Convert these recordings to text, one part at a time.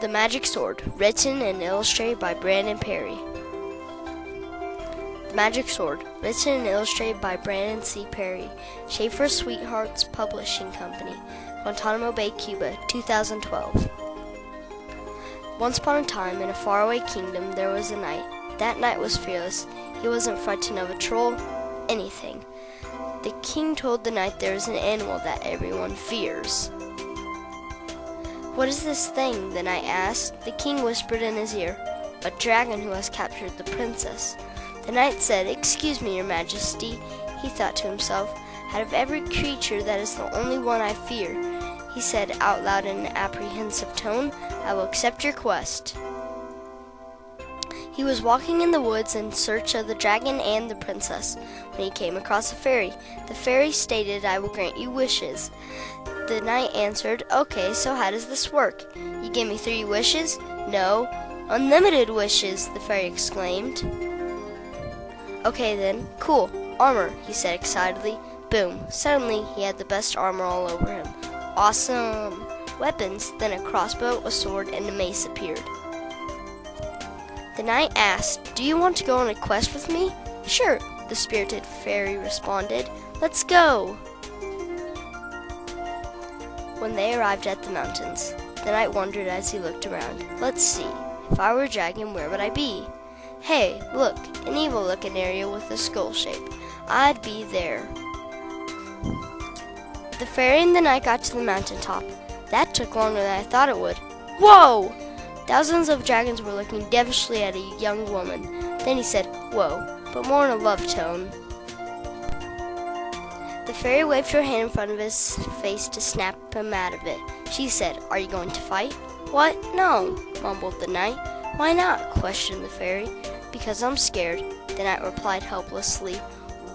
The Magic Sword, written and illustrated by Brandon Perry. The Magic Sword, written and illustrated by Brandon C. Perry, Schaefer Sweethearts Publishing Company, Guantanamo Bay, Cuba, 2012. Once upon a time, in a faraway kingdom, there was a knight. That knight was fearless. He wasn't frightened of a troll, anything. The king told the knight there is an animal that everyone fears. "What is this thing?" the knight asked. The king whispered in his ear, "A dragon who has captured the princess." The knight said, "Excuse me, your majesty." He thought to himself, "Out of every creature, that is the only one I fear." He said out loud in an apprehensive tone, "I will accept your quest." He was walking in the woods in search of the dragon and the princess when he came across a fairy. The fairy stated, "I will grant you wishes." The knight answered, "Okay, so how does this work? You give me 3 wishes?" "No, unlimited wishes," the fairy exclaimed. "Okay then, cool, armor," he said excitedly. Boom, suddenly he had the best armor all over him. Awesome! Weapons, then a crossbow, a sword, and a mace appeared. The knight asked, "Do you want to go on a quest with me?" "Sure," the spirited fairy responded. "Let's go!" When they arrived at the mountains, the knight wondered as he looked around. "Let's see, if I were a dragon, where would I be? Hey, look, an evil-looking area with a skull shape. I'd be there." The fairy and the knight got to the mountaintop. That took longer than I thought it would. Whoa! Thousands of dragons were looking devilishly at a young woman. Then he said, "Whoa," but more in a love tone. The fairy waved her hand in front of his face to snap him out of it. She said, "Are you going to fight?" "What? No," mumbled the knight. "Why not?" questioned the fairy. "Because I'm scared," the knight replied helplessly.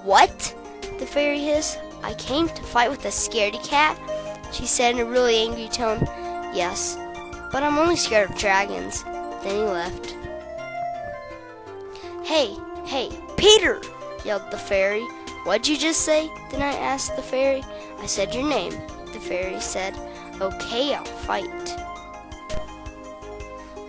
"What?" the fairy hissed. "I came to fight with a scaredy cat?" she said in a really angry tone. "Yes, but I'm only scared of dragons." Then he left. Hey, Peter!" yelled the fairy. "What'd you just say?" the knight asked the fairy. "I said your name," the fairy said. "Okay, I'll fight."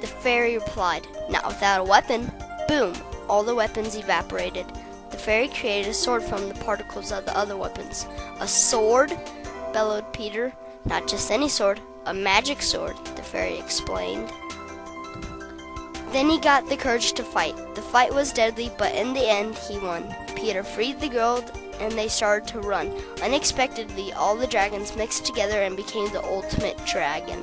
The fairy replied, "Not without a weapon." Boom! All the weapons evaporated. The fairy created a sword from the particles of the other weapons. "A sword?" bellowed Peter. "Not just any sword, a magic sword," the fairy explained. Then he got the courage to fight. The fight was deadly, but in the end, he won. Peter freed the girl, and they started to run. Unexpectedly, all the dragons mixed together and became the ultimate dragon.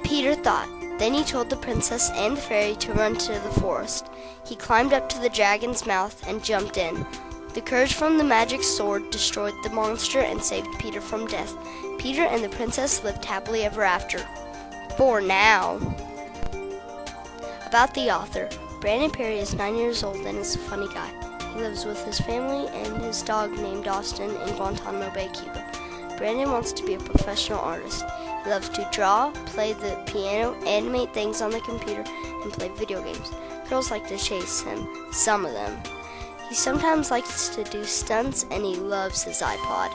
Peter thought. Then he told the princess and the fairy to run to the forest. He climbed up to the dragon's mouth and jumped in. The courage from the magic sword destroyed the monster and saved Peter from death. Peter and the princess lived happily ever after. For now. About the author. Brandon Perry is 9 years old and is a funny guy. He lives with his family and his dog named Austin in Guantanamo Bay, Cuba. Brandon wants to be a professional artist. He loves to draw, play the piano, animate things on the computer, and play video games. Girls like to chase him, some of them. He sometimes likes to do stunts, and he loves his iPod.